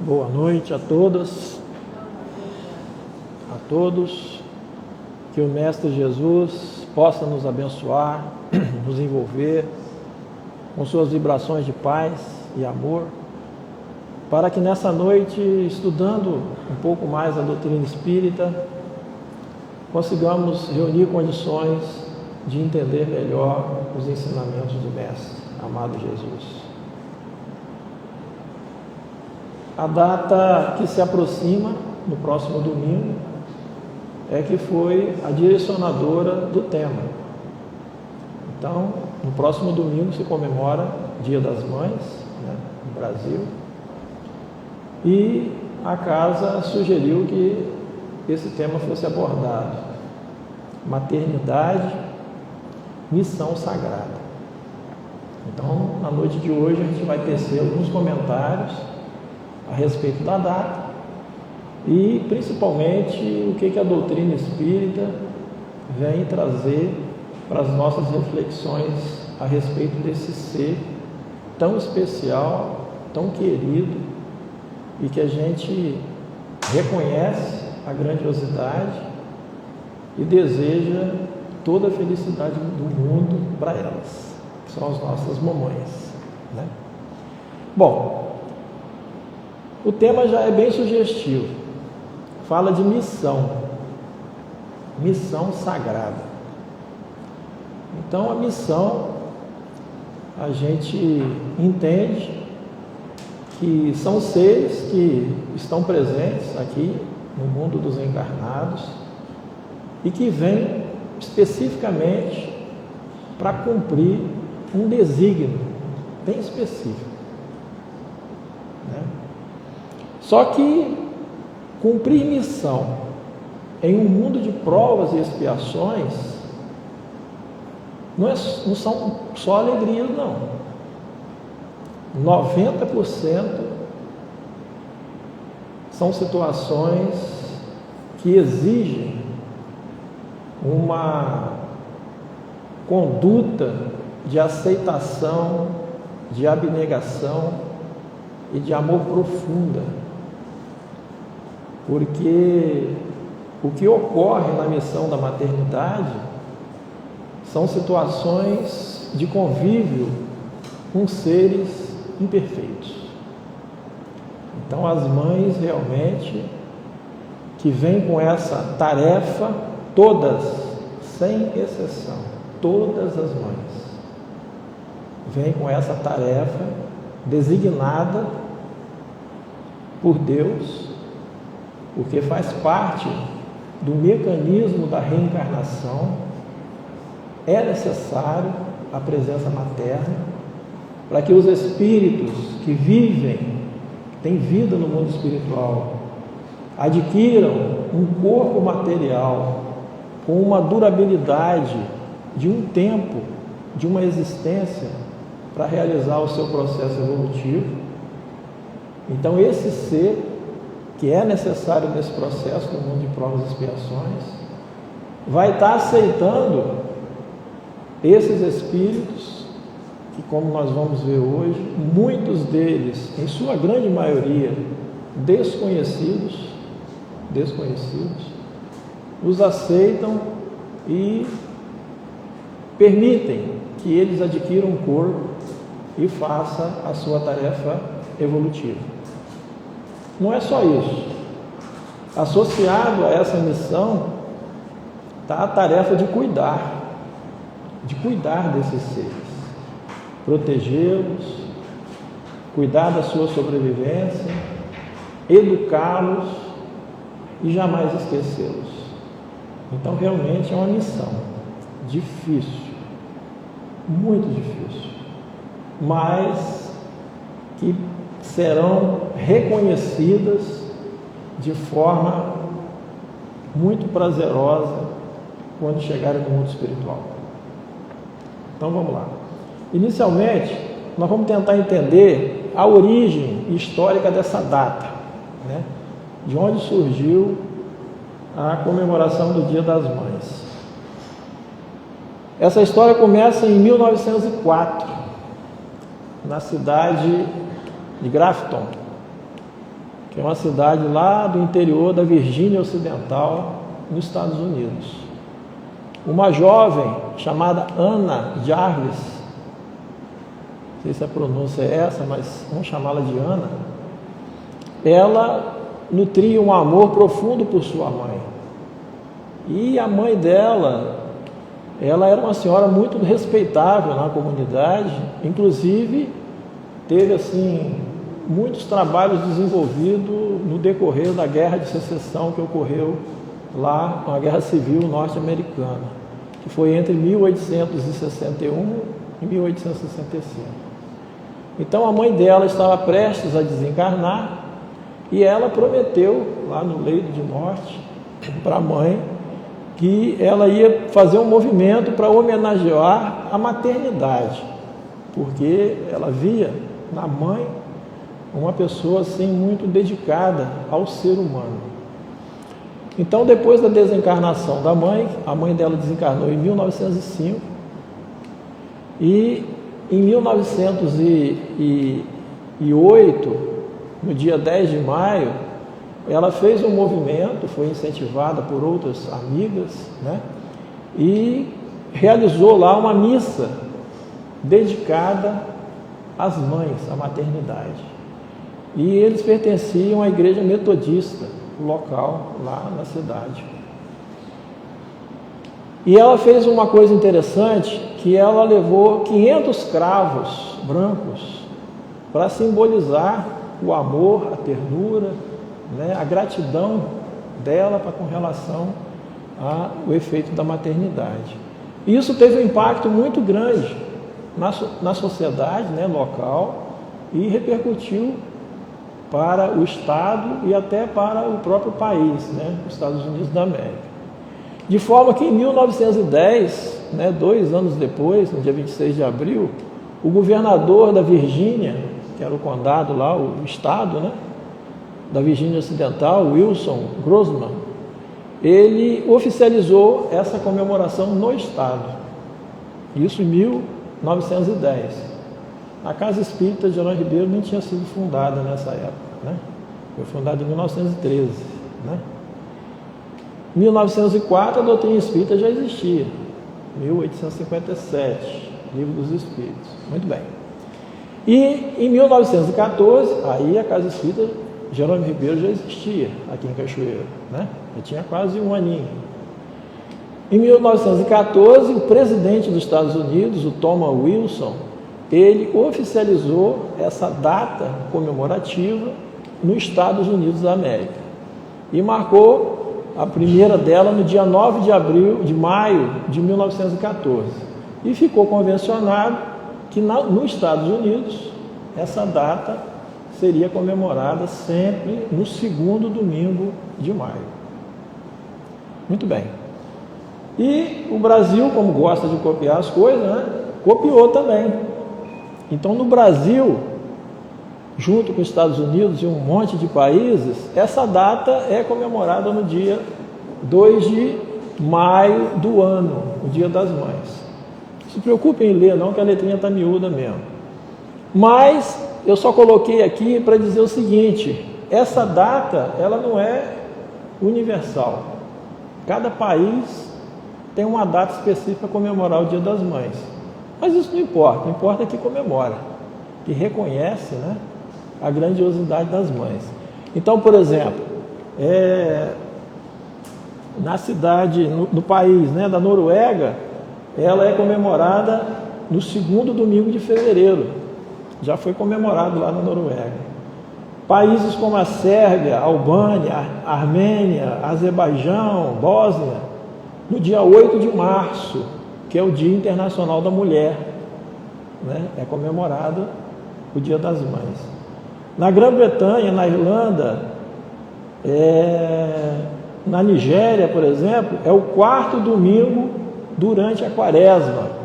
Boa noite a todas, a todos. Que o Mestre Jesus possa nos abençoar, nos envolver com suas vibrações de paz e amor, para que nessa noite, estudando um pouco mais a doutrina espírita, consigamos reunir condições de entender melhor os ensinamentos do Mestre, amado Jesus. A data que se aproxima, no próximo domingo, é que foi a direcionadora do tema. Então, no próximo domingo se comemora Dia das Mães, no Brasil, e a casa sugeriu que esse tema fosse abordado: maternidade, missão sagrada. Então, na noite de hoje, a gente vai tecer alguns comentários a respeito da data e, principalmente, o que a doutrina espírita vem trazer para as nossas reflexões a respeito desse ser tão especial, tão querido, e que a gente reconhece a grandiosidade e deseja toda a felicidade do mundo para elas, que são as nossas mamães, né? Bom, o tema já é bem sugestivo. Fala de missão sagrada. Então, a missão, a gente entende que são seres que estão presentes aqui no mundo dos encarnados e que vêm especificamente para cumprir um desígnio bem específico, né? Só que cumprir missão em um mundo de provas e expiações não são só alegrias, não. 90% são situações que exigem uma conduta de aceitação, de abnegação e de amor profunda. Porque o que ocorre na missão da maternidade são situações de convívio com seres imperfeitos. Então, as mães realmente que vêm com essa tarefa, todas, sem exceção, todas as mães vêm com essa tarefa designada por Deus, porque faz parte do mecanismo da reencarnação. É necessário a presença materna para que os espíritos que vivem, que têm vida no mundo espiritual, adquiram um corpo material com uma durabilidade de um tempo, de uma existência, para realizar o seu processo evolutivo. Então, esse ser que é necessário nesse processo do mundo de provas e expiações, vai estar aceitando esses espíritos, que, como nós vamos ver hoje, muitos deles, em sua grande maioria, desconhecidos, os aceitam e permitem que eles adquiram um corpo e façam a sua tarefa evolutiva. Não é só isso. Associado a essa missão está a tarefa de cuidar desses seres, protegê-los, cuidar da sua sobrevivência, educá-los e jamais esquecê-los. Então, realmente é uma missão difícil, muito difícil, mas que serão reconhecidas de forma muito prazerosa quando chegarem no mundo espiritual. Então vamos lá. Inicialmente, nós vamos tentar entender a origem histórica dessa data, né? De onde surgiu a comemoração do Dia das Mães. Essa história começa em 1904, na cidade de Grafton, que é uma cidade lá do interior da Virgínia Ocidental, nos Estados Unidos. Uma jovem chamada Anna Jarvis, não sei se a pronúncia é essa, mas vamos chamá-la de Ana, ela nutria um amor profundo por sua mãe. E a mãe dela, ela era uma senhora muito respeitável na comunidade, inclusive teve assim muitos trabalhos desenvolvidos no decorrer da Guerra de Secessão que ocorreu lá, a Guerra Civil norte-americana, que foi entre 1861 e 1865. Então a mãe dela estava prestes a desencarnar e ela prometeu lá no leito de morte para a mãe que ela ia fazer um movimento para homenagear a maternidade, porque ela via na mãe uma pessoa assim muito dedicada ao ser humano. Então, depois da desencarnação da mãe, a mãe dela desencarnou em 1905 e em 1908, no dia 10 de maio, ela fez um movimento, foi incentivada por outras amigas, né? E realizou lá uma missa dedicada às mães, à maternidade. E eles pertenciam à igreja metodista local lá na cidade. E ela fez uma coisa interessante, que ela levou 500 cravos brancos para simbolizar o amor, a ternura, né, a gratidão dela com relação ao efeito da maternidade. Isso teve um impacto muito grande na sociedade, né, local, e repercutiu para o Estado e até para o próprio país, né, os Estados Unidos da América. De forma que em 1910, né, 2 anos depois, no dia 26 de abril, o governador da Virgínia, que era o condado lá, o estado, né, da Virgínia Ocidental, Wilson Grossman, ele oficializou essa comemoração no estado. Isso em 1910. A Casa Espírita de Jerônimo Ribeiro nem tinha sido fundada nessa época, né? Foi fundada em 1913, né? Em 1904 a doutrina espírita já existia, 1857, Livro dos Espíritos. Muito bem. E em 1914, aí a Casa Espírita Jerônimo Ribeiro já existia aqui em Cachoeiro, né? Já tinha quase um aninho. Em 1914, o presidente dos Estados Unidos, o Thomas Wilson, ele oficializou essa data comemorativa nos Estados Unidos da América e marcou a primeira dela no dia 9 de maio de 1914. E ficou convencionado que nos Estados Unidos essa data seria comemorada sempre no segundo domingo de maio. Muito bem. E o Brasil, como gosta de copiar as coisas, né, copiou também. Então, no Brasil, junto com os Estados Unidos e um monte de países, essa data é comemorada no dia 2 de maio do ano, o Dia das Mães. Não se preocupem em ler, não, que a letrinha está miúda mesmo. Mas eu só coloquei aqui para dizer o seguinte: essa data, ela não é universal. Cada país tem uma data específica para comemorar o Dia das Mães. Mas isso não importa, importa que comemora, que reconhece, né, a grandiosidade das mães. Então, por exemplo, na cidade, no país, né, da Noruega, ela é comemorada no segundo domingo de fevereiro. Já foi comemorado lá na Noruega. Países como a Sérvia, a Albânia, a Armênia, Azerbaijão, Bósnia, no dia 8 de março, que é o Dia Internacional da Mulher, né? É comemorado o Dia das Mães. Na Grã-Bretanha, na Irlanda, na Nigéria, por exemplo, é o 4º domingo durante a Quaresma.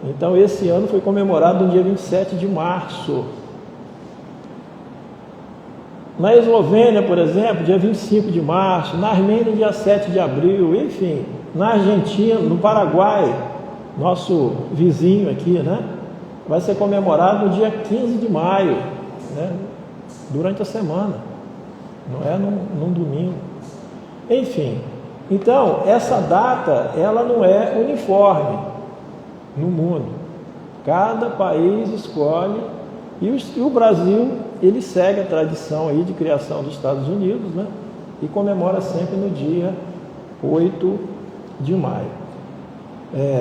Então, esse ano foi comemorado no dia 27 de março. Na Eslovênia, por exemplo, dia 25 de março. Na Armênia, dia 7 de abril. Enfim, na Argentina, no Paraguai, nosso vizinho aqui, né, vai ser comemorado no dia 15 de maio, né, durante a semana. não é num domingo. Enfim, então, essa data, ela não é uniforme no mundo. Cada país escolhe, e o Brasil, ele segue a tradição aí de criação dos Estados Unidos, né? E comemora sempre no dia 8 de maio,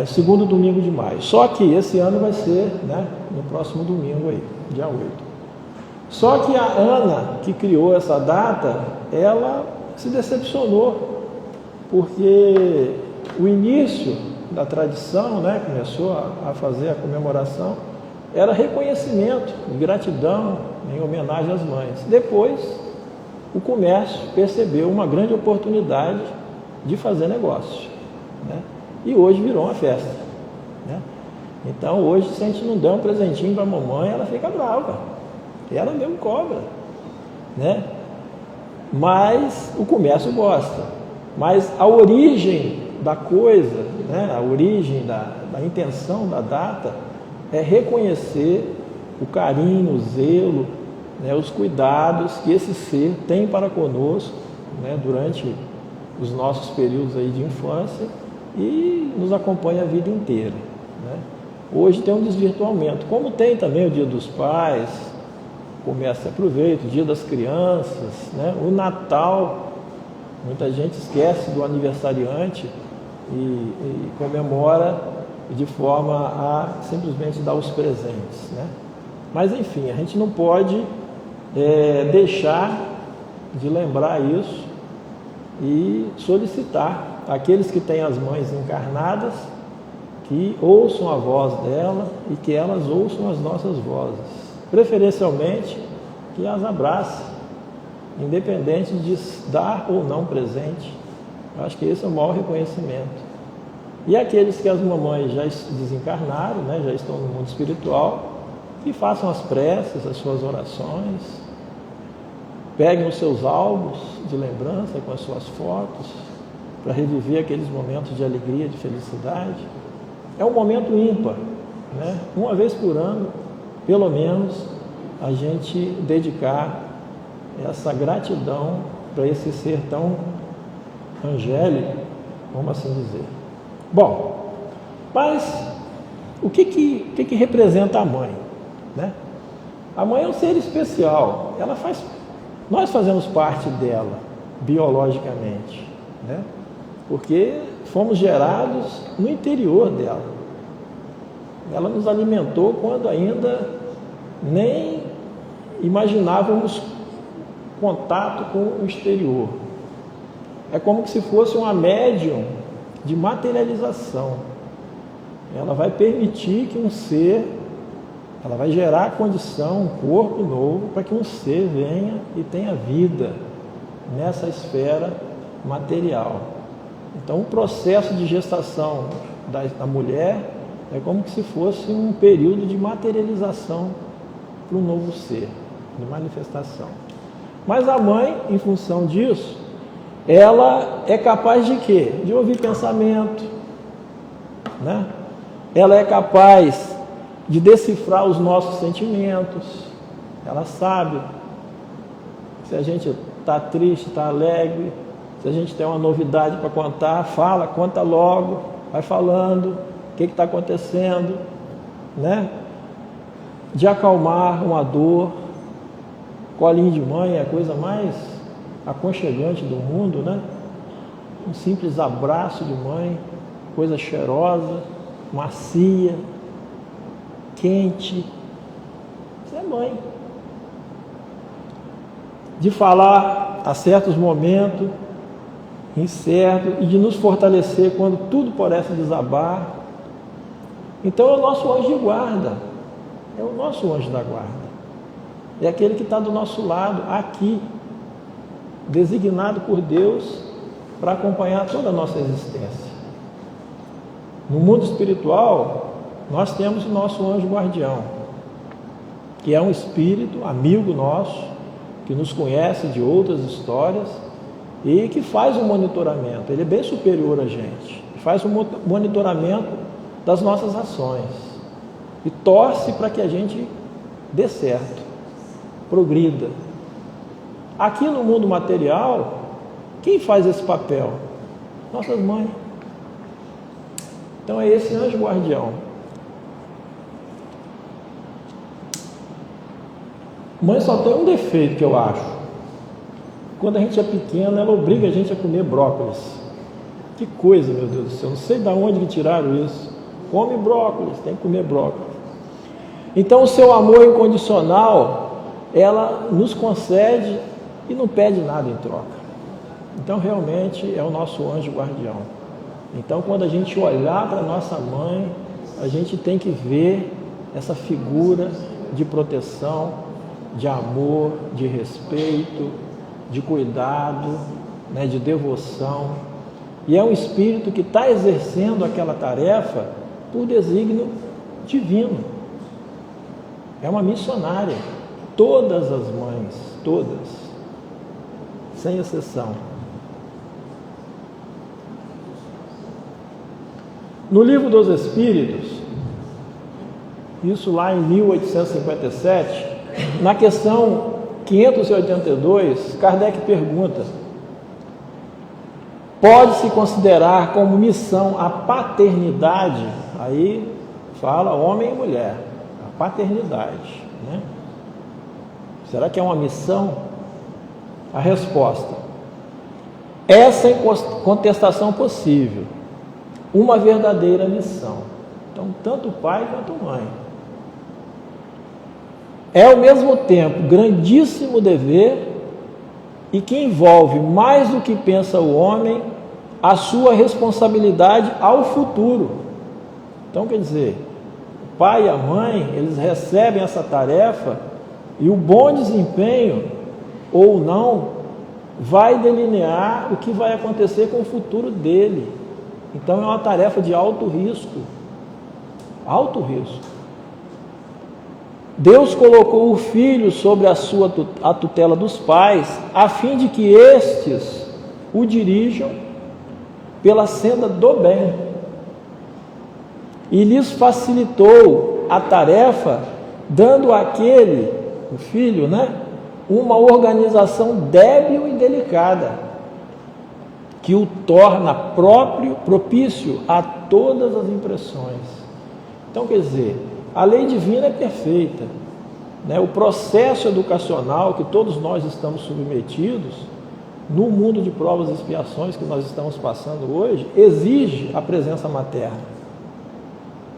segundo domingo de maio. Só que esse ano vai ser, né, no próximo domingo aí, dia 8. Só que a Ana, que criou essa data, ela se decepcionou, porque o início da tradição, né, começou a fazer a comemoração, era reconhecimento, gratidão, em homenagem às mães. Depois, o comércio percebeu uma grande oportunidade de fazer negócio, né? E hoje virou uma festa, né? Então, hoje, se a gente não der um presentinho para a mamãe, ela fica brava, ela mesmo cobra, né? Mas o comércio gosta. Mas a origem da coisa, né? A origem da intenção da data é reconhecer o carinho, o zelo, né, os cuidados que esse ser tem para conosco, né, durante os nossos períodos aí de infância e nos acompanha a vida inteira, né? Hoje tem um desvirtuamento, como tem também o Dia dos Pais, começa, aproveita, o Dia das Crianças, né? O Natal, muita gente esquece do aniversariante e comemora de forma a simplesmente dar os presentes, né? Mas enfim, a gente não pode deixar de lembrar isso e solicitar àqueles que têm as mães encarnadas que ouçam a voz dela e que elas ouçam as nossas vozes, preferencialmente que as abracem, independente de dar ou não presente. Eu acho que esse é o maior reconhecimento. E aqueles que as mamães já desencarnaram, né, já estão no mundo espiritual, que façam as preces, as suas orações, peguem os seus álbuns de lembrança com as suas fotos, para reviver aqueles momentos de alegria, de felicidade. É um momento ímpar, né? Uma vez por ano, pelo menos, a gente dedicar essa gratidão para esse ser tão angélico, vamos assim dizer. Bom, mas o que representa a mãe, né? A mãe é um ser especial, nós fazemos parte dela biologicamente, né? Porque fomos gerados no interior dela. Ela nos alimentou quando ainda nem imaginávamos contato com o exterior. É como se fosse uma médium de materialização. Ela vai permitir que um ser, ela vai gerar a condição, um corpo novo, para que um ser venha e tenha vida nessa esfera material. Então, o processo de gestação da mulher é como se fosse um período de materialização para um novo ser, de manifestação. Mas a mãe, em função disso, ela é capaz de quê? De ouvir pensamento, né? Ela é capaz de decifrar os nossos sentimentos. Ela sabe se a gente está triste, está alegre, se a gente tem uma novidade para contar, fala, conta logo, vai falando o que está acontecendo, né? De acalmar uma dor. Colinho de mãe é a coisa mais aconchegante do mundo, né? Um simples abraço de mãe, coisa cheirosa, macia, quente. Isso é mãe. De falar a certos momentos incertos e de nos fortalecer quando tudo parece desabar. Então é o nosso anjo de guarda, é o nosso anjo da guarda. É aquele que está do nosso lado, aqui, designado por Deus para acompanhar toda a nossa existência. No mundo espiritual, nós temos o nosso anjo guardião, que é um espírito amigo nosso, que nos conhece de outras histórias e que faz um monitoramento. Ele é bem superior a gente, faz um monitoramento das nossas ações e torce para que a gente dê certo, progrida. Aqui no mundo material, quem faz esse papel? Nossas mães. Então é esse anjo guardião. Mãe só tem um defeito que eu acho. Quando a gente é pequeno, ela obriga a gente a comer brócolis. Que coisa, meu Deus do céu, não sei de onde que tiraram isso. Come brócolis, tem que comer brócolis. Então o seu amor incondicional, ela nos concede e não pede nada em troca. Então realmente é o nosso anjo guardião. Então quando a gente olhar para nossa mãe, a gente tem que ver essa figura de proteção, de amor, de respeito, de cuidado, né, de devoção. E é um espírito que está exercendo aquela tarefa por desígnio divino. É uma missionária. Todas as mães, todas, sem exceção. No Livro dos Espíritos, isso lá em 1857, na questão 582, Kardec pergunta: pode-se considerar como missão a paternidade? Aí fala homem e mulher, a paternidade, né? Será que é uma missão? A resposta: é sem contestação possível uma verdadeira missão. Então, tanto pai quanto mãe. É ao mesmo tempo grandíssimo dever e que envolve mais do que pensa o homem a sua responsabilidade ao futuro. Então, quer dizer, o pai e a mãe, eles recebem essa tarefa e o bom desempenho ou não vai delinear o que vai acontecer com o futuro dele. Então é uma tarefa de alto risco. Alto risco. Deus colocou o filho sobre a tutela dos pais, a fim de que estes o dirijam pela senda do bem. E lhes facilitou a tarefa, dando àquele, o filho, né, uma organização débil e delicada, que o torna propício a todas as impressões. Então, quer dizer, a lei divina é perfeita, né? O processo educacional que todos nós estamos submetidos, no mundo de provas e expiações que nós estamos passando hoje, exige a presença materna.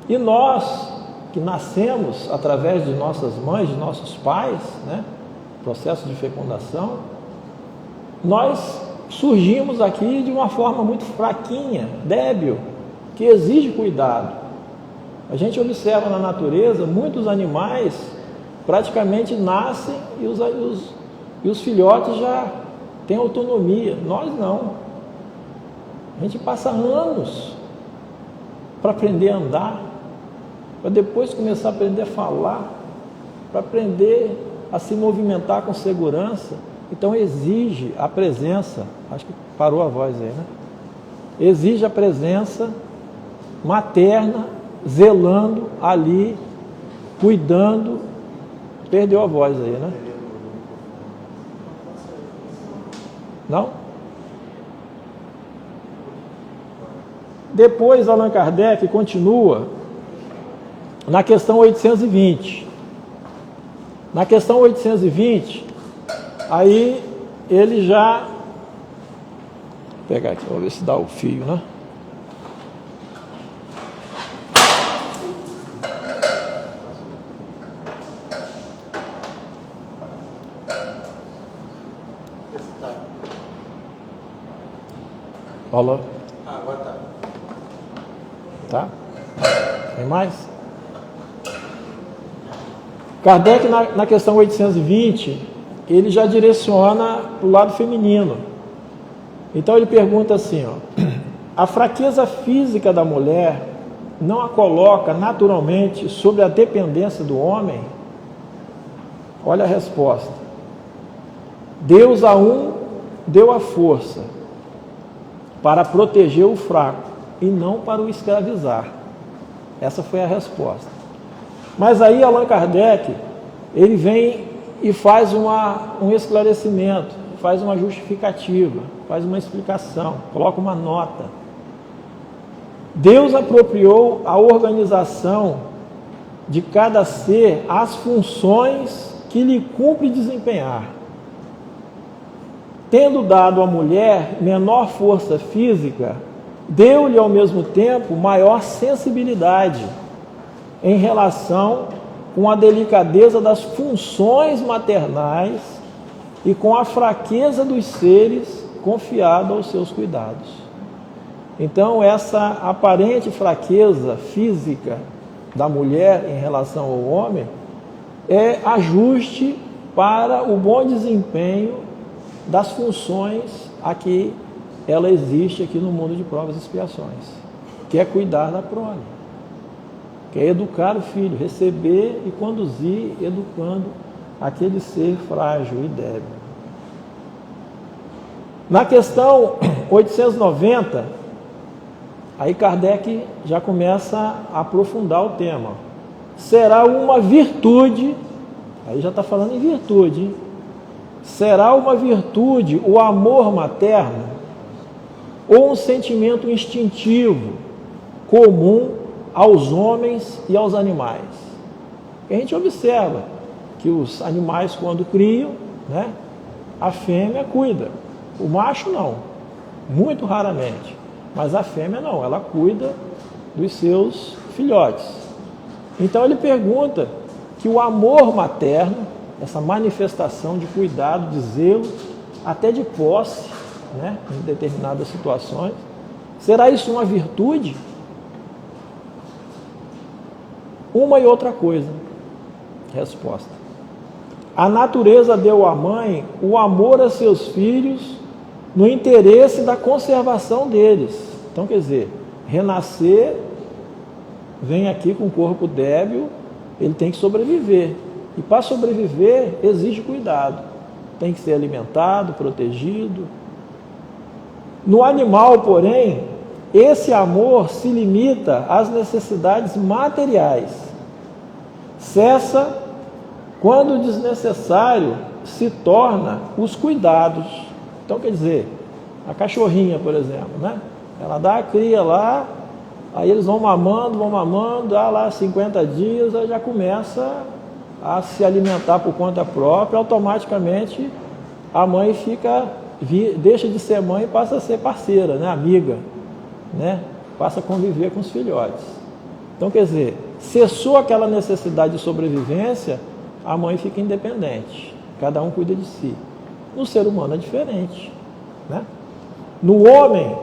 E nós, que nascemos através de nossas mães, de nossos pais, né? Processo de fecundação, nós surgimos aqui de uma forma muito fraquinha, débil, que exige cuidado. A gente observa na natureza, muitos animais praticamente nascem e os filhotes já têm autonomia. Nós não. A gente passa anos para aprender a andar, para depois começar a aprender a falar, para aprender a se movimentar com segurança. Então exige a presença, acho que parou a voz aí, né? Exige a presença materna, zelando ali, cuidando. Perdeu a voz aí, né? Não? Depois Allan Kardec continua na questão 820. Na questão 820, aí ele já... Vou pegar aqui, vou ver se dá o fio, né? Falou? Agora tá. Tá? Tem mais? Kardec, na questão 820, ele já direciona para o lado feminino. Então ele pergunta assim, ó: a fraqueza física da mulher não a coloca naturalmente sobre a dependência do homem? Olha a resposta. Deus a um deu a força para proteger o fraco e não para o escravizar. Essa foi a resposta. Mas aí Allan Kardec, ele vem e faz um esclarecimento, faz uma justificativa, faz uma explicação, coloca uma nota. Deus apropriou a organização de cada ser as funções que lhe cumpre desempenhar. Tendo dado à mulher menor força física, deu-lhe ao mesmo tempo maior sensibilidade em relação com a delicadeza das funções maternais e com a fraqueza dos seres confiado aos seus cuidados. Então, essa aparente fraqueza física da mulher em relação ao homem é ajuste para o bom desempenho das funções a que ela existe aqui no mundo de provas e expiações, que é cuidar da prole, que é educar o filho, receber e conduzir, educando aquele ser frágil e débil. Na questão 890, aí Kardec já começa a aprofundar o tema. Será uma virtude, aí já está falando em virtude, hein? Será uma virtude o amor materno ou um sentimento instintivo comum aos homens e aos animais? A gente observa que os animais, quando criam, né, a fêmea cuida, o macho não, muito raramente, mas a fêmea não, ela cuida dos seus filhotes. Então ele pergunta que o amor materno, essa manifestação de cuidado, de zelo, até de posse, né, em determinadas situações, será isso uma virtude? Uma e outra coisa. Resposta: a natureza deu à mãe o amor a seus filhos no interesse da conservação deles. Então, quer dizer, renascer, vem aqui com um corpo débil, ele tem que sobreviver. E para sobreviver, exige cuidado. Tem que ser alimentado, protegido. No animal, porém, esse amor se limita às necessidades materiais. Cessa quando desnecessário se torna os cuidados. Então, quer dizer, a cachorrinha, por exemplo, né? Ela dá a cria lá, aí eles vão mamando, dá lá 50 dias, aí já começa a se alimentar por conta própria, automaticamente a mãe deixa de ser mãe e passa a ser parceira, né? Amiga, né? Passa a conviver com os filhotes. Então, quer dizer, cessou aquela necessidade de sobrevivência, a mãe fica independente, cada um cuida de si. No ser humano é diferente, né? No homem,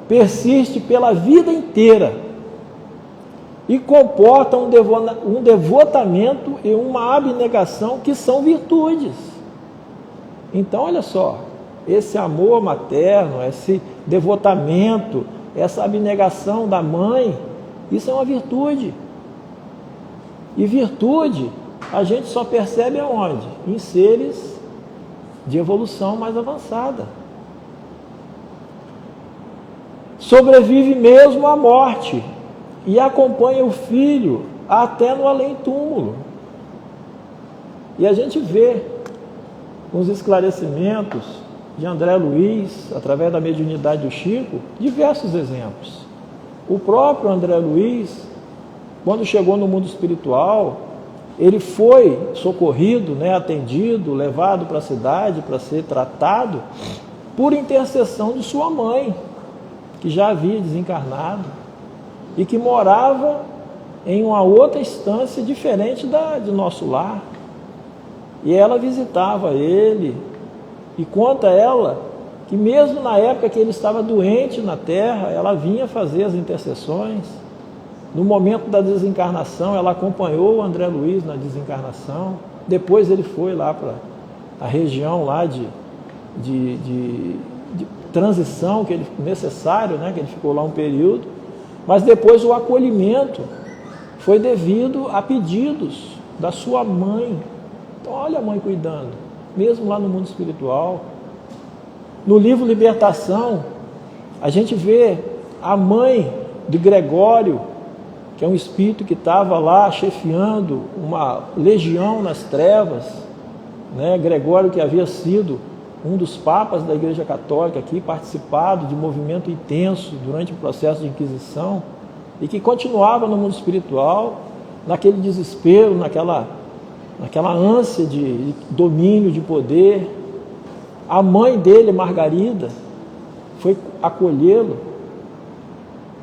persiste pela vida inteira e comporta um devotamento e uma abnegação que são virtudes. Então, olha só, esse amor materno, esse devotamento, essa abnegação da mãe, isso é uma virtude. E virtude a gente só percebe aonde? Em seres de evolução mais avançada. Sobrevive mesmo à morte e acompanha o filho até no além-túmulo. E a gente vê nos esclarecimentos de André Luiz, através da mediunidade do Chico, diversos exemplos. O próprio André Luiz, quando chegou no mundo espiritual, ele foi socorrido, né, atendido, levado para a cidade para ser tratado por intercessão de sua mãe, que já havia desencarnado e que morava em uma outra instância diferente de nosso lar. E ela visitava ele e conta ela que mesmo na época que ele estava doente na terra, ela vinha fazer as intercessões. No momento da desencarnação, ela acompanhou o André Luiz na desencarnação. Depois ele foi lá para a região lá de transição que ele necessário, né, que ele ficou lá um período. Mas depois o acolhimento foi devido a pedidos da sua mãe. Então, olha a mãe cuidando, mesmo lá no mundo espiritual. No livro Libertação, a gente vê a mãe de Gregório, que é um espírito que estava lá chefiando uma legião nas trevas, né? Gregório, que havia sido um dos papas da Igreja Católica aqui, participado de movimento intenso durante o processo de Inquisição, e que continuava no mundo espiritual, naquele desespero, naquela ânsia de domínio, de poder. A mãe dele, Margarida, foi acolhê-lo,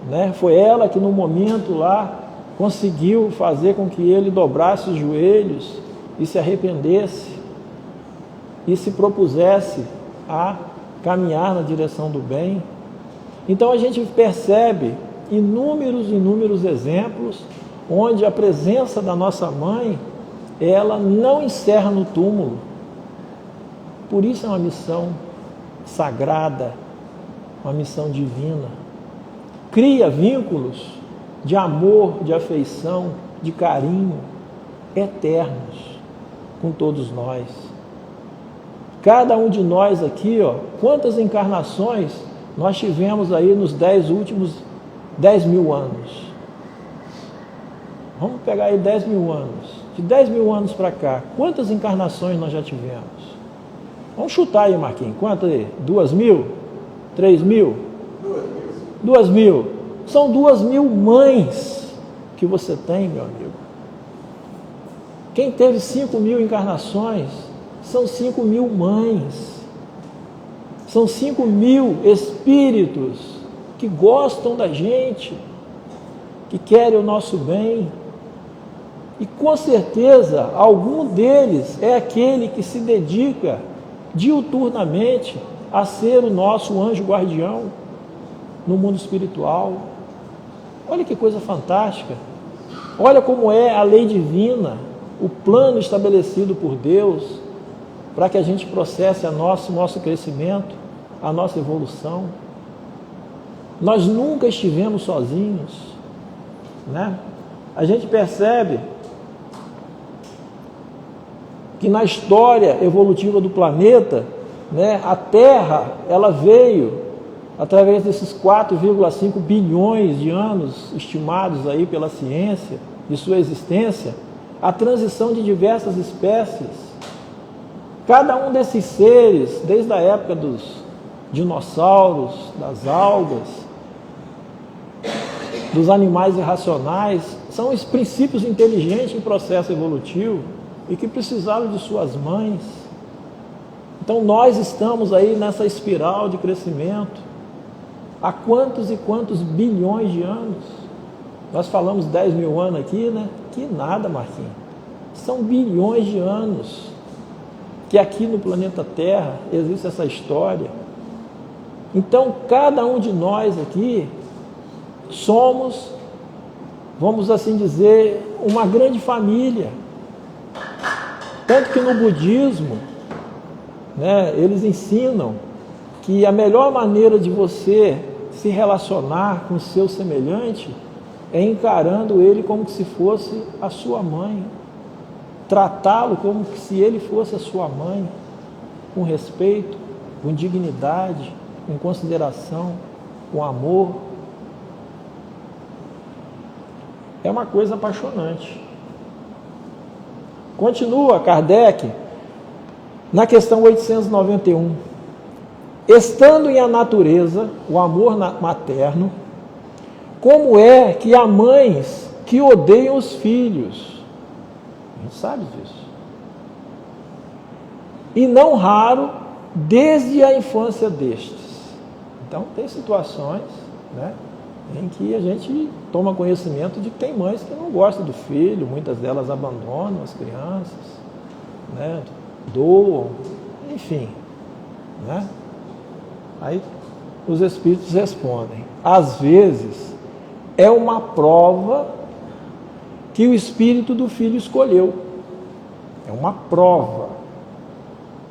né? Foi ela que no momento lá conseguiu fazer com que ele dobrasse os joelhos e se arrependesse e se propusesse a caminhar na direção do bem. Então a gente percebe inúmeros exemplos onde a presença da nossa mãe, ela não encerra no túmulo. Por isso é uma missão sagrada, uma missão divina. Cria vínculos de amor, de afeição, de carinho, eternos com todos nós. Cada um de nós aqui, quantas encarnações nós tivemos aí nos últimos 10 mil anos? Vamos pegar aí 10 mil anos. De 10 mil anos para cá, quantas encarnações nós já tivemos? Vamos chutar aí, Marquinhos. Quanto aí? 2 mil? 3 mil? 2 mil. São 2 mil mães que você tem, meu amigo. Quem teve 5 mil encarnações, são 5 mil mães. São 5 mil espíritos que gostam da gente, que querem o nosso bem. E com certeza, algum deles é aquele que se dedica diuturnamente a ser o nosso anjo guardião no mundo espiritual. Olha que coisa fantástica. Olha como é a lei divina, o plano estabelecido por Deus para que a gente processe nosso crescimento, a nossa evolução. Nós nunca estivemos sozinhos, né? A gente percebe que na história evolutiva do planeta, né, a Terra, ela veio, através desses 4,5 bilhões de anos estimados aí pela ciência de sua existência, a transição de diversas espécies. Cada um desses seres, desde a época dos dinossauros, das algas, dos animais irracionais, são os princípios inteligentes em processo evolutivo e que precisaram de suas mães. Então nós estamos aí nessa espiral de crescimento há quantos e quantos bilhões de anos? Nós falamos 10 mil anos aqui, né? Que nada, Marquinhos. São bilhões de anos que aqui no planeta Terra existe essa história. Então cada um de nós aqui somos, vamos assim dizer, uma grande família. Tanto que no budismo, né, eles ensinam que a melhor maneira de você se relacionar com o seu semelhante é encarando ele como se fosse a sua mãe, tratá-lo como se ele fosse a sua mãe, com respeito, com dignidade, com consideração, com amor. É uma coisa apaixonante. Continua Kardec na questão 891. Estando em a natureza o amor materno, como é que há mães que odeiam os filhos? A gente sabe disso. E não raro, desde a infância destes. Então, tem situações, né, em que a gente toma conhecimento de que tem mães que não gostam do filho, muitas delas abandonam as crianças, né, doam, enfim, né? Aí os espíritos respondem: às vezes é uma prova que o espírito do filho escolheu. É uma prova.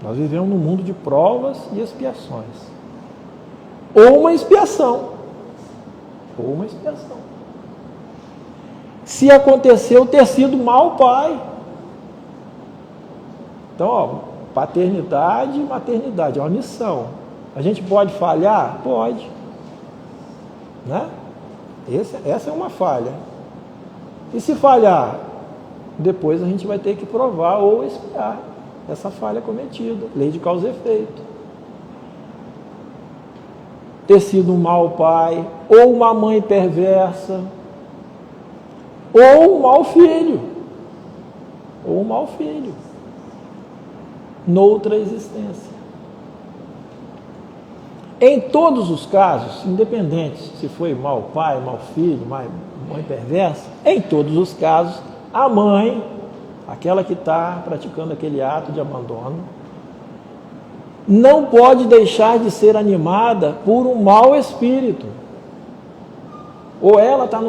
Nós vivemos num mundo de provas e expiações. Ou uma expiação. Ou uma expiação. Se aconteceu ter sido mau pai. Então, paternidade e maternidade é uma missão. A gente pode falhar? Pode. Né? Essa é uma falha. E se falhar? Depois a gente vai ter que provar ou expiar essa falha cometida, lei de causa e efeito. Ter sido um mau pai, ou uma mãe perversa, ou um mau filho, noutra existência. Em todos os casos, independente se foi mau pai, mau filho, mãe perversa, em todos os casos, a mãe, aquela que está praticando aquele ato de abandono, não pode deixar de ser animada por um mau espírito. Ou ela está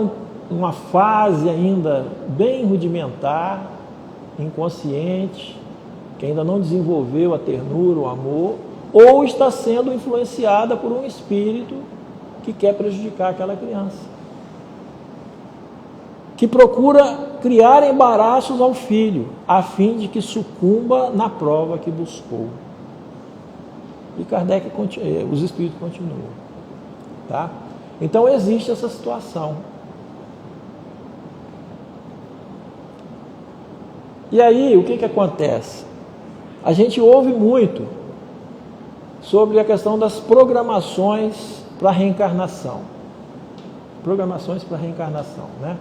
numa fase ainda bem rudimentar, inconsciente, que ainda não desenvolveu a ternura, o amor, ou está sendo influenciada por um espírito que quer prejudicar aquela criança, que procura criar embaraços ao filho, a fim de que sucumba na prova que buscou. E Kardec, os espíritos continuam. Tá? Então existe essa situação. E aí, o que acontece? A gente ouve muito sobre a questão das programações para reencarnação. Programações para reencarnação, né?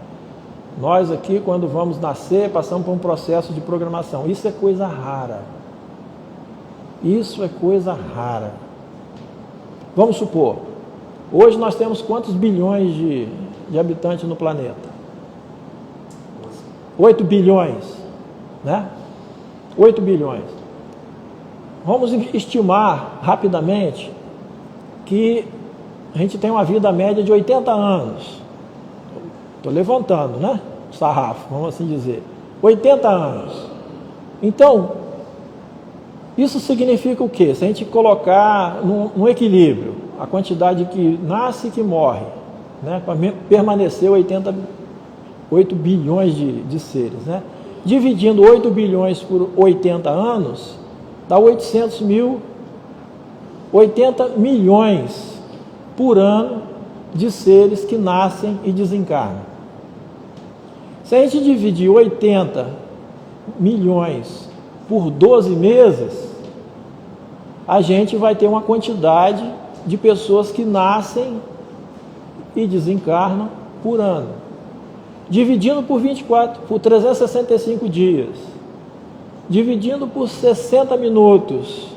Nós aqui, quando vamos nascer, passamos por um processo de programação. Isso é coisa rara. Isso é coisa rara. Vamos supor, hoje nós temos quantos bilhões de habitantes no planeta? 8 bilhões, né? 8 bilhões. Vamos estimar rapidamente que a gente tem uma vida média de 80 anos. Estou levantando, né? Sarrafo, vamos assim dizer. 80 anos. Então, isso significa o quê? Se a gente colocar num equilíbrio a quantidade que nasce e que morre, né? Para permanecer 8 bilhões de seres, né? Dividindo 8 bilhões por 80 anos, dá 800 mil, 80 milhões por ano de seres que nascem e desencarnam. Se a gente dividir 80 milhões por 12 meses, a gente vai ter uma quantidade de pessoas que nascem e desencarnam por ano. Dividindo por 24, por 365 dias, dividindo por 60 minutos,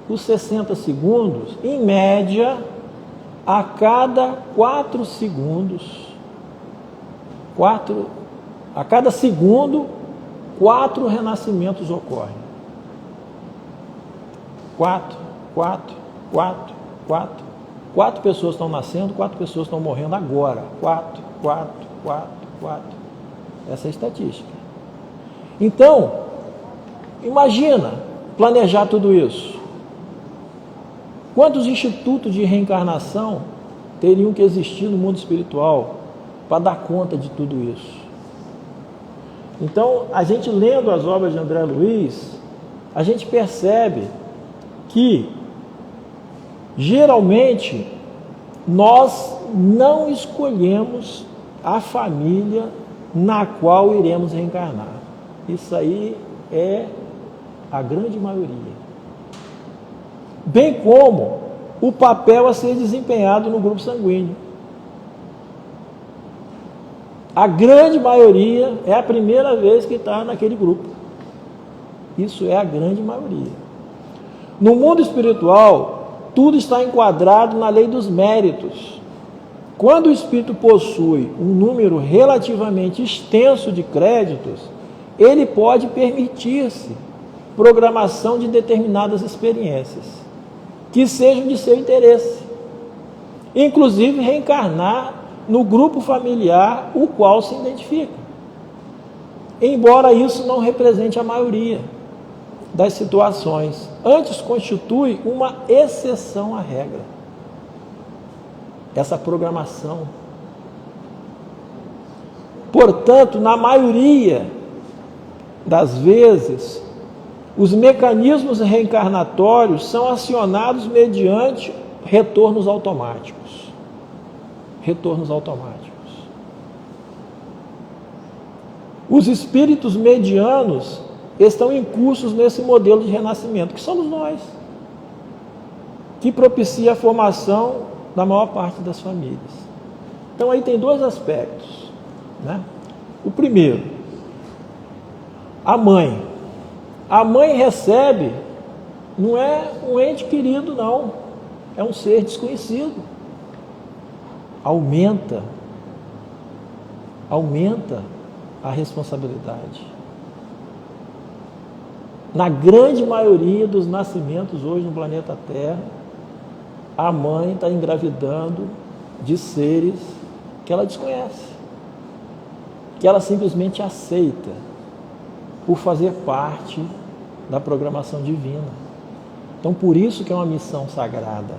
por 60 segundos, em média, a cada 4 segundos, a cada segundo, 4 renascimentos ocorrem. 4 pessoas estão nascendo, 4 pessoas estão morrendo agora. 4. Essa é a estatística. Então, imagina planejar tudo isso. Quantos institutos de reencarnação teriam que existir no mundo espiritual para dar conta de tudo isso? Então, a gente lendo as obras de André Luiz, a gente percebe que, geralmente, nós não escolhemos a família na qual iremos reencarnar. Isso aí é a grande maioria. Bem como o papel a ser desempenhado no grupo sanguíneo. A grande maioria é a primeira vez que está naquele grupo. Isso é a grande maioria. No mundo espiritual, tudo está enquadrado na lei dos méritos. Quando o espírito possui um número relativamente extenso de créditos, ele pode permitir-se programação de determinadas experiências que sejam de seu interesse, inclusive reencarnar no grupo familiar o qual se identifica, embora isso não represente a maioria das situações, antes constitui uma exceção à regra, essa programação. Portanto, na maioria das vezes, os mecanismos reencarnatórios são acionados mediante retornos automáticos. Retornos automáticos. Os espíritos medianos estão incursos nesse modelo de renascimento, que somos nós, que propicia a formação da maior parte das famílias. Então aí tem dois aspectos, né? O primeiro, a mãe. A mãe recebe, não é um ente querido, não, é um ser desconhecido. Aumenta a responsabilidade. Na grande maioria dos nascimentos hoje no planeta Terra, a mãe está engravidando de seres que ela desconhece, que ela simplesmente aceita por fazer parte da programação divina. Então, por isso que é uma missão sagrada.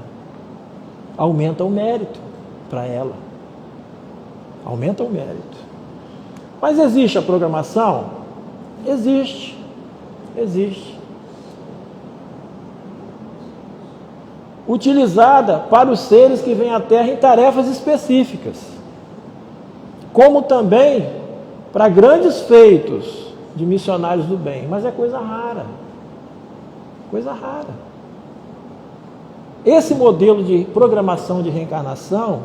Aumenta o mérito para ela. Aumenta o mérito. Mas existe a programação? Existe. Utilizada para os seres que vêm à Terra em tarefas específicas, como também para grandes feitos de missionários do bem, mas é coisa rara. Coisa rara. Esse modelo de programação de reencarnação,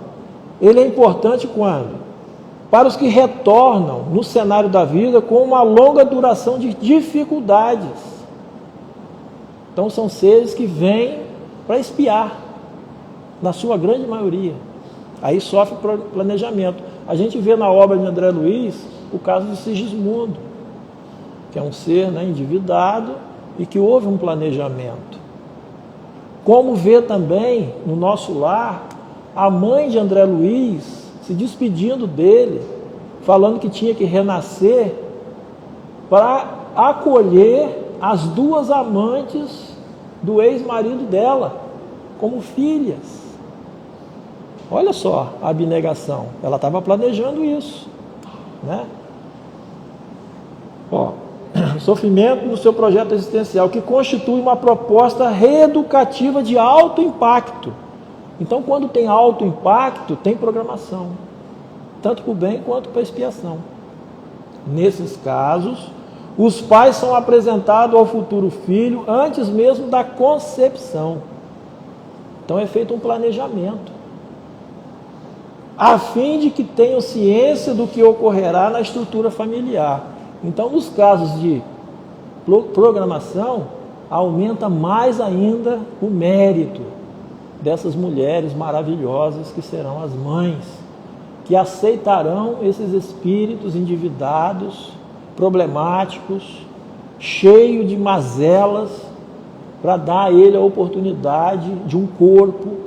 ele é importante quando? Para os que retornam no cenário da vida com uma longa duração de dificuldades. Então são seres que vêm para espiar, na sua grande maioria. Aí sofre planejamento. A gente vê na obra de André Luiz o caso de Sigismundo, que é um ser, né, endividado e que houve um planejamento. Como vê também no nosso lar a mãe de André Luiz se despedindo dele, falando que tinha que renascer para acolher as duas amantes do ex-marido dela como filhas. Olha só a abnegação, ela estava planejando isso, né? Ó, sofrimento no seu projeto existencial, que constitui uma proposta reeducativa de alto impacto. Então, quando tem alto impacto, tem programação, tanto para o bem quanto para a expiação. Nesses casos, os pais são apresentados ao futuro filho antes mesmo da concepção. Então é feito um planejamento, a fim de que tenham ciência do que ocorrerá na estrutura familiar. Então, nos casos de programação, aumenta mais ainda o mérito dessas mulheres maravilhosas que serão as mães, que aceitarão esses espíritos endividados, problemáticos, cheios de mazelas, para dar a ele a oportunidade de um corpo,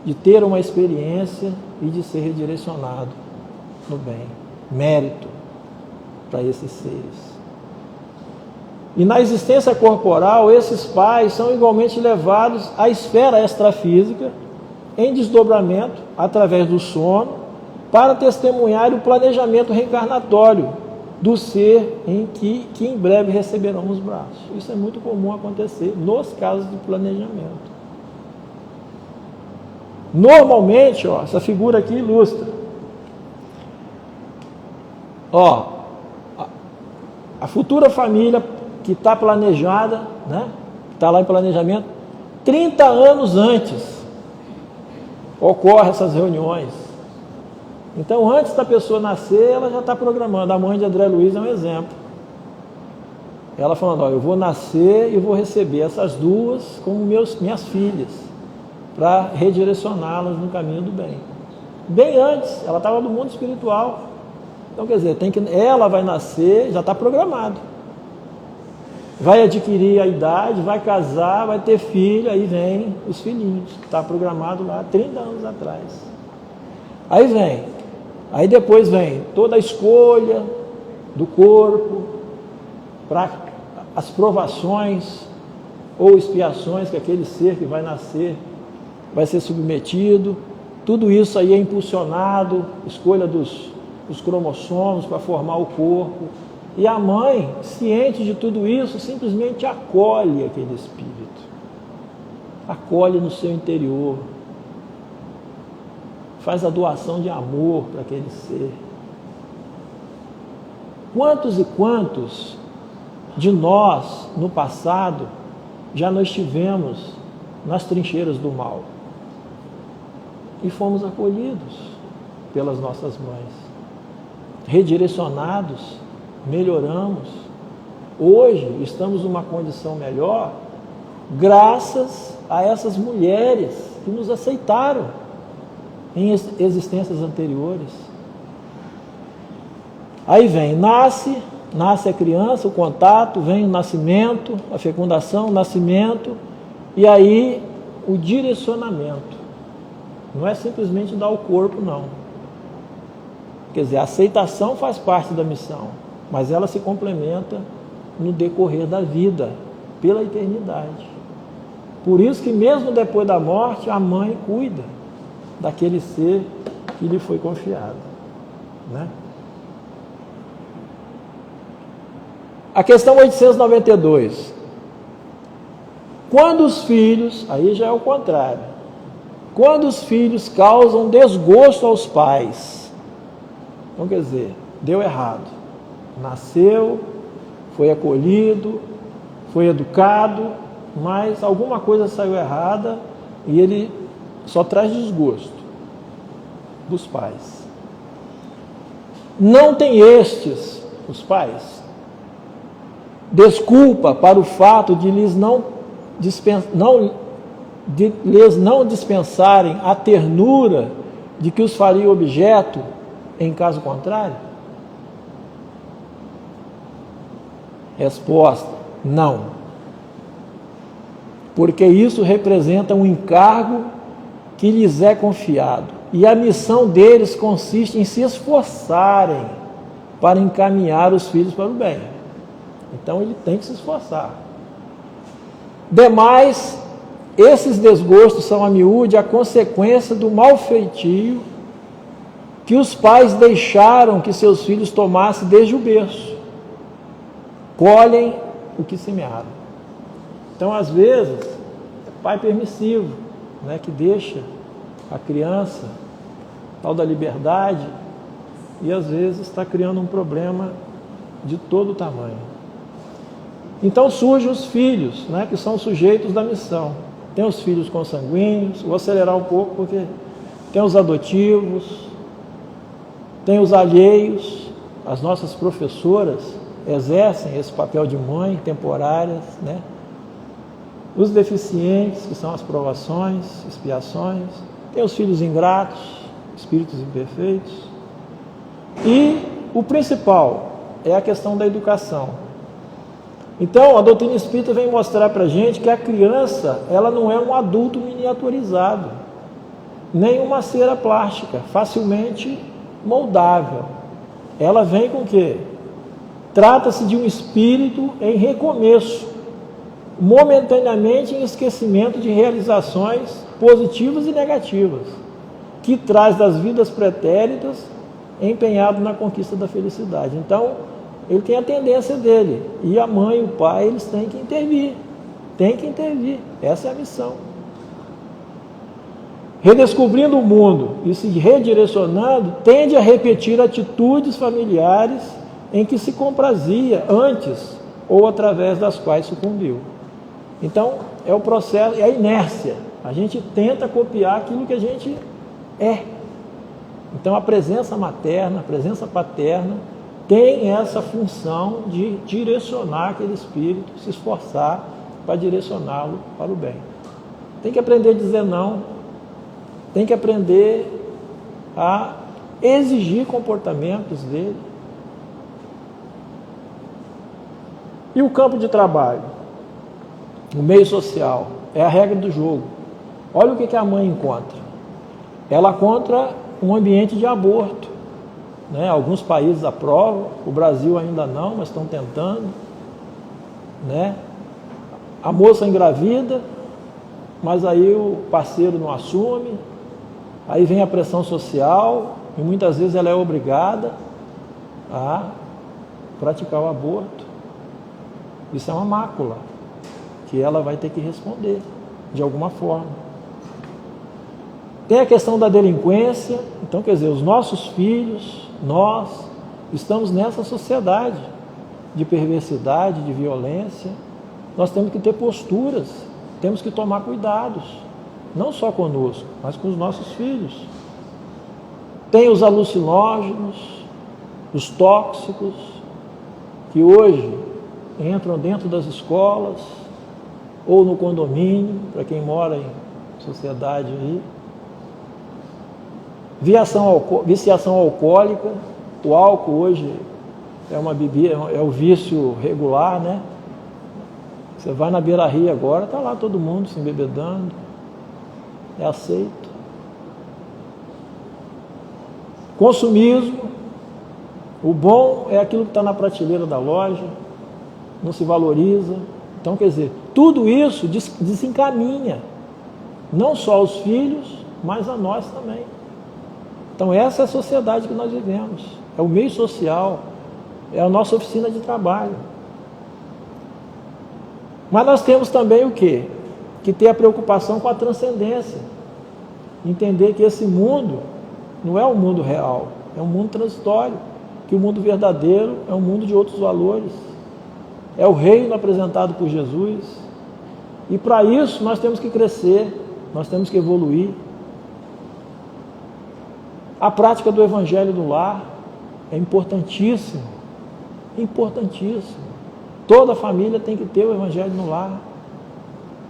de ter uma experiência e de ser redirecionado no bem. Mérito para esses seres. E na existência corporal, esses pais são igualmente levados à esfera extrafísica, em desdobramento, através do sono, para testemunhar o planejamento reencarnatório do ser que em breve receberão nos braços. Isso é muito comum acontecer nos casos de planejamento. Normalmente, ó, essa figura aqui ilustra. Ó, a futura família que está planejada, né? Está lá em planejamento, 30 anos antes ocorrem essas reuniões. Então, antes da pessoa nascer, ela já está programando. A mãe de André Luiz é um exemplo. Ela falando, ó, eu vou nascer e vou receber essas duas como minhas filhas, para redirecioná-las no caminho do bem. Bem antes, ela estava no mundo espiritual. Então, quer dizer, ela vai nascer, já está programado. Vai adquirir a idade, vai casar, vai ter filho, aí vem os filhinhos, que está programado lá 30 anos atrás. Aí depois vem toda a escolha do corpo, para as provações ou expiações que aquele ser que vai nascer vai ser submetido. Tudo isso aí é impulsionado, escolha dos cromossomos para formar o corpo. E a mãe, ciente de tudo isso, simplesmente acolhe aquele espírito. Acolhe no seu interior. Faz a doação de amor para aquele ser. Quantos e quantos de nós, no passado, já nós estivemos nas trincheiras do mal e fomos acolhidos pelas nossas mães, redirecionados, melhoramos. Hoje estamos numa condição melhor graças a essas mulheres que nos aceitaram em existências anteriores. Aí vem, nasce a criança, o contato, vem o nascimento, a fecundação, o nascimento, e aí o direcionamento. Não é simplesmente dar o corpo, não. Quer dizer, a aceitação faz parte da missão, mas ela se complementa no decorrer da vida, pela eternidade. Por isso que mesmo depois da morte, a mãe cuida daquele ser que lhe foi confiado, né? A questão 892. Quando os filhos, aí já é o contrário, quando os filhos causam desgosto aos pais, então quer dizer, deu errado, nasceu, foi acolhido, foi educado, mas alguma coisa saiu errada e ele só traz desgosto dos pais. Não tem estes, os pais, desculpa para o fato de lhes não dispensarem a ternura de que os faria objeto em caso contrário? Resposta: não. Porque isso representa um encargo que lhes é confiado. E a missão deles consiste em se esforçarem para encaminhar os filhos para o bem. Então ele tem que se esforçar. Demais, esses desgostos são a miúde a consequência do mau feitio que os pais deixaram que seus filhos tomassem desde o berço. Colhem o que semearam. Então, às vezes, é pai permissivo, né, que deixa a criança, tal da liberdade, e às vezes está criando um problema de todo o tamanho. Então surgem os filhos, né, que são sujeitos da missão. Tem os filhos consanguíneos, vou acelerar um pouco porque tem os adotivos, tem os alheios, as nossas professoras exercem esse papel de mãe, temporárias, né? Os deficientes, que são as provações, expiações, tem os filhos ingratos, espíritos imperfeitos, e o principal é a questão da educação. Então, a doutrina espírita vem mostrar para a gente que a criança, ela não é um adulto miniaturizado, nem uma cera plástica, facilmente moldável. Ela vem com o quê? Trata-se de um espírito em recomeço, momentaneamente em esquecimento de realizações positivas e negativas, que traz das vidas pretéritas empenhado na conquista da felicidade. Então, ele tem a tendência dele, e a mãe e o pai, eles têm que intervir, essa é a missão. Redescobrindo o mundo e se redirecionando, tende a repetir atitudes familiares em que se comprazia antes ou através das quais sucumbiu. Então, é o processo, é a inércia. A gente tenta copiar aquilo que a gente é. Então, a presença materna, a presença paterna, tem essa função de direcionar aquele espírito, se esforçar para direcioná-lo para o bem. Tem que aprender a dizer não, tem que aprender a exigir comportamentos dele. E o campo de trabalho? O meio social, é a regra do jogo. Olha o que a mãe encontra. Ela encontra um ambiente de aborto, né? Alguns países aprovam, o Brasil ainda não, mas estão tentando, né? A moça engravida, mas aí o parceiro não assume, aí vem a pressão social, e muitas vezes ela é obrigada a praticar o aborto. Isso é uma mácula que ela vai ter que responder de alguma forma. Tem a questão da delinquência. Então, quer dizer, os nossos filhos, nós estamos nessa sociedade de perversidade, de violência, nós temos que ter posturas, temos que tomar cuidados, não só conosco, mas com os nossos filhos. Tem os alucinógenos, os tóxicos, que hoje entram dentro das escolas, ou no condomínio, para quem mora em sociedade aí. Viciação alcoólica, o álcool hoje é uma bebida, é o vício regular, né? Você vai na beira-rio agora, está lá todo mundo se embebedando, é aceito. Consumismo, o bom é aquilo que está na prateleira da loja, não se valoriza. Então, quer dizer, tudo isso desencaminha, não só aos filhos, mas a nós também. Então, essa é a sociedade que nós vivemos, é o meio social, é a nossa oficina de trabalho. Mas nós temos também o quê? Que ter a preocupação com a transcendência. Entender que esse mundo não é um mundo real, é um mundo transitório, que o mundo verdadeiro é um mundo de outros valores. É o reino apresentado por Jesus. E para isso nós temos que crescer, nós temos que evoluir. A prática do evangelho no lar é importantíssimo, importantíssimo. Toda família tem que ter o evangelho no lar.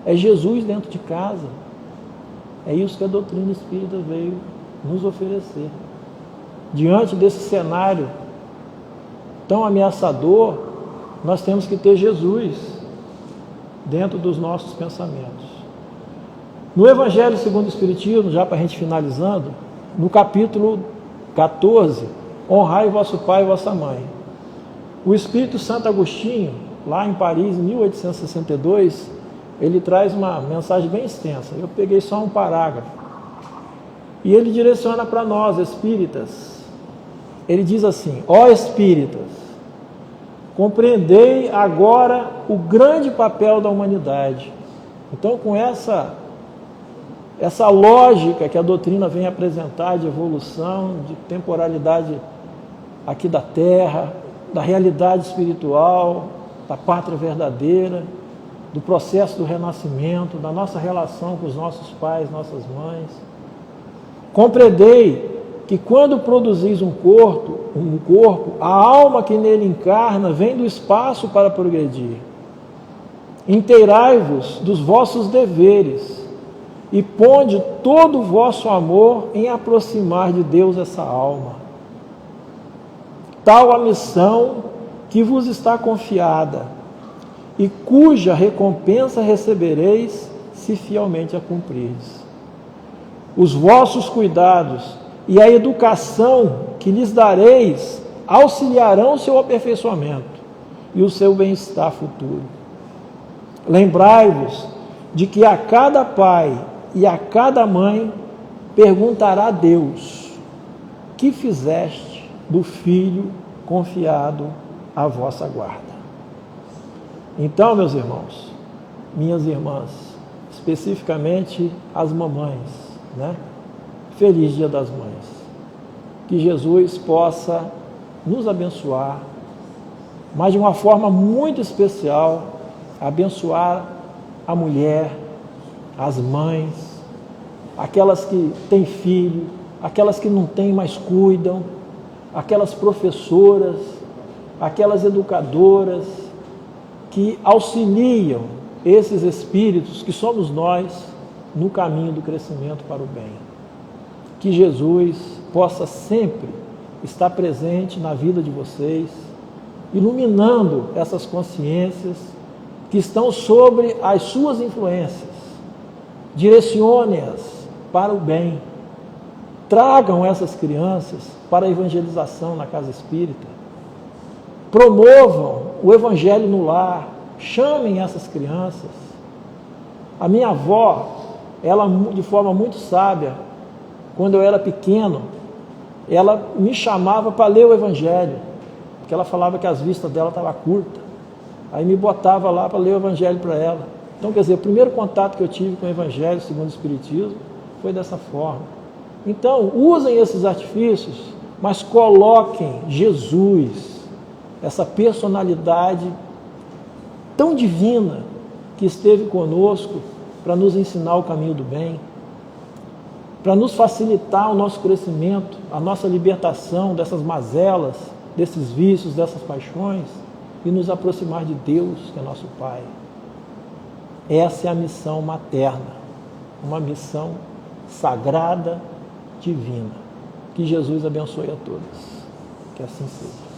É Jesus dentro de casa. É isso que a doutrina espírita veio nos oferecer. Diante desse cenário tão ameaçador, nós temos que ter Jesus dentro dos nossos pensamentos. No Evangelho segundo o Espiritismo, já para a gente finalizando, no capítulo 14, honrai vosso pai e vossa mãe. O Espírito Santo Agostinho, lá em Paris, em 1862, ele traz uma mensagem bem extensa. Eu peguei só um parágrafo. E ele direciona para nós, espíritas. Ele diz assim: ó espíritas, compreendei agora o grande papel da humanidade. Então, com essa lógica que a doutrina vem apresentar de evolução, de temporalidade aqui da Terra, da realidade espiritual, da pátria verdadeira, do processo do renascimento, da nossa relação com os nossos pais, nossas mães. Compreendei que quando produzis um corpo, a alma que nele encarna vem do espaço para progredir. Inteirai-vos dos vossos deveres e ponde todo o vosso amor em aproximar de Deus essa alma. Tal a missão que vos está confiada e cuja recompensa recebereis se fielmente a cumprirdes. Os vossos cuidados e a educação que lhes dareis auxiliarão o seu aperfeiçoamento e o seu bem-estar futuro. Lembrai-vos de que a cada pai e a cada mãe perguntará a Deus: que fizeste do filho confiado à vossa guarda? Então, meus irmãos, minhas irmãs, especificamente as mamães, né? Feliz Dia das Mães. Que Jesus possa nos abençoar, mas de uma forma muito especial, abençoar a mulher, as mães, aquelas que têm filho, aquelas que não têm, mas cuidam, aquelas professoras, aquelas educadoras que auxiliam esses espíritos que somos nós no caminho do crescimento para o bem. Que Jesus possa sempre estar presente na vida de vocês, iluminando essas consciências que estão sobre as suas influências. Direcione-as para o bem. Tragam essas crianças para a evangelização na casa espírita. Promovam o evangelho no lar. Chamem essas crianças. A minha avó, ela de forma muito sábia, quando eu era pequeno, ela me chamava para ler o evangelho, porque ela falava que as vistas dela estavam curtas. Aí me botava lá para ler o evangelho para ela. Então, quer dizer, o primeiro contato que eu tive com o evangelho segundo o Espiritismo foi dessa forma. Então, usem esses artifícios, mas coloquem Jesus, essa personalidade tão divina que esteve conosco para nos ensinar o caminho do bem, para nos facilitar o nosso crescimento, a nossa libertação dessas mazelas, desses vícios, dessas paixões e nos aproximar de Deus, que é nosso Pai. Essa é a missão materna, uma missão sagrada, divina. Que Jesus abençoe a todos. Que assim seja.